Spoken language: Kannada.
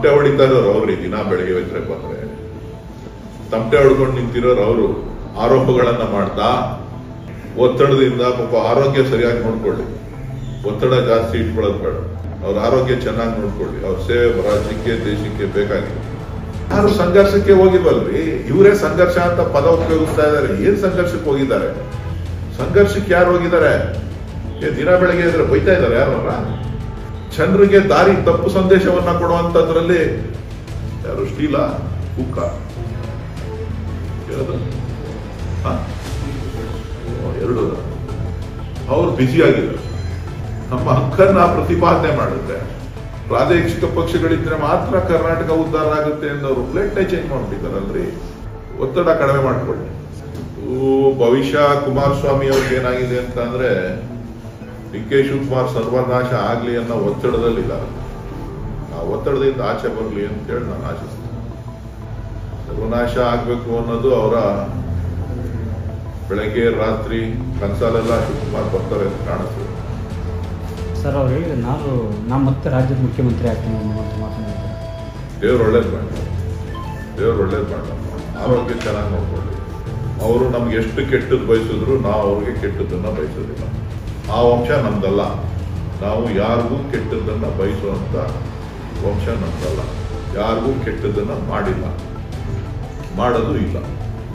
ತಮಟೆ ಹೊಡಿತಾ ಇರೋರು ಅವ್ರಿ ದಿನ ಬೆಳಗ್ಗೆ ಹೋಯ್ತಾರೆ ಬಂದ್ರೆ ತಮಟೆ ಹೊಡ್ಕೊಂಡು ನಿಂತಿರೋರು ಅವರು ಆರೋಪಗಳನ್ನ ಮಾಡ್ತಾ ಒತ್ತಡದಿಂದ ಪಾಪ ಆರೋಗ್ಯ ಸರಿಯಾಗಿ ನೋಡ್ಕೊಳ್ಳಿ, ಒತ್ತಡ ಜಾಸ್ತಿ ಇಟ್ಕೊಳ್ಳೋದು ಬೇಡ, ಅವ್ರ ಆರೋಗ್ಯ ಚೆನ್ನಾಗಿ ನೋಡ್ಕೊಳ್ಳಿ, ಅವ್ರ ಸೇವೆ ರಾಜ್ಯಕ್ಕೆ ದೇಶಕ್ಕೆ ಬೇಕಾಗಿದೆ. ಯಾರು ಸಂಘರ್ಷಕ್ಕೆ ಹೋಗಿಲ್ವಲ್ರಿ, ಇವರೇ ಸಂಘರ್ಷ ಅಂತ ಪದ ಉಪಯೋಗಿಸ್ತಾ ಇದ್ದಾರೆ. ಏನ್ ಸಂಘರ್ಷಕ್ಕೆ ಹೋಗಿದ್ದಾರೆ? ಸಂಘರ್ಷಕ್ಕೆ ಯಾರು ಹೋಗಿದ್ದಾರೆ? ದಿನ ಬೆಳಗ್ಗೆ ಇದ್ರೆ ಬೈತಾ ಇದ್ದಾರೆ ಯಾರನ್ನ? ಜನರಿಗೆ ದಾರಿ ತಪ್ಪು ಸಂದೇಶವನ್ನ ಕೊಡುವಂತದ್ರಲ್ಲಿ ಯಾರು ಸ್ಟೀಲ ಕುಕ್ಕ ಎರಡು ಅವ್ರು ಬ್ಯುಸಿ ಆಗಿದ್ದಾರೆ. ನಮ್ಮ ಹಕ್ಕನ್ನ ಪ್ರತಿಪಾದನೆ ಮಾಡಿದ್ರೆ ಪ್ರಾದೇಶಿಕ ಪಕ್ಷಗಳಿದ್ರೆ ಮಾತ್ರ ಕರ್ನಾಟಕ ಉದ್ಧಾರ ಆಗುತ್ತೆ ಅನ್ನೋರು ಪ್ಲೇಟ್ನೇ ಚೇಂಜ್ ಮಾಡ್ಬಿಟ್ಟಿದ್ದಾರಲ್ರಿ. ಒತ್ತಡ ಕಡಿಮೆ ಮಾಡ್ಕೊಳ್ಳಿ. ಭವಿಷ್ಯ ಕುಮಾರಸ್ವಾಮಿ ಅವ್ರಿಗೆ ಏನಾಗಿದೆ ಅಂತ ಅಂದ್ರೆ ಡಿ.ಕೆ. ಶಿವಕುಮಾರ್ ಸರ್ವನಾಶ ಆಗ್ಲಿ ಅನ್ನೋ ಒತ್ತಡದಲ್ಲಿದ್ದಾರೆ. ಆ ಒತ್ತಡದಿಂದ ಆಚೆ ಬರಲಿ ಅಂತೇಳಿ ನಾನು ಆಶಿಸ್ತೀನಿ. ಸರ್ವನಾಶ ಆಗ್ಬೇಕು ಅನ್ನೋದು ಅವರ ಬೆಳಗ್ಗೆ ರಾತ್ರಿ ಕನಸಲೆಲ್ಲ ಶಿವಕುಮಾರ್ ಬರ್ತಾರೆ ಅಂತ ಕಾಣಿಸ್ತದೆ. ಸರ್ ಅವ್ರು ಹೇಳಿ ನಾವು ಮತ್ತೆ ರಾಜ್ಯದ ಮುಖ್ಯಮಂತ್ರಿ ಆಗ್ತೀನಿ ಅಂತ ಮಾತನಾಡಿದ್ದಾರೆ. ದೇವ್ರು ಒಳ್ಳೇದು ಬೇಡ, ದೇವ್ರು ಒಳ್ಳೇದು ಬೇಡ. ಆರೋಗ್ಯ ಚೆನ್ನಾಗಿ ನೋಡ್ಕೊಳ್ಳಿ. ಅವರು ನಮ್ಗೆ ಎಷ್ಟು ಕೆಟ್ಟದ್ದು ಬಯಸಿದ್ರು ನಾವು ಅವ್ರಿಗೆ ಕೆಟ್ಟದ್ದನ್ನ ಬಯಸೋದಿಲ್ಲ. ಆ ವಂಶ ನಮ್ದಲ್ಲ. ನಾವು ಯಾರಿಗೂ ಕೆಟ್ಟದ್ದನ್ನ ಬಯಸುವಂತ ವಂಶ ನಮ್ದಲ್ಲ. ಯಾರಿಗೂ ಕೆಟ್ಟದ್ದನ್ನ ಮಾಡಿಲ್ಲ, ಮಾಡೋದು ಇಲ್ಲ.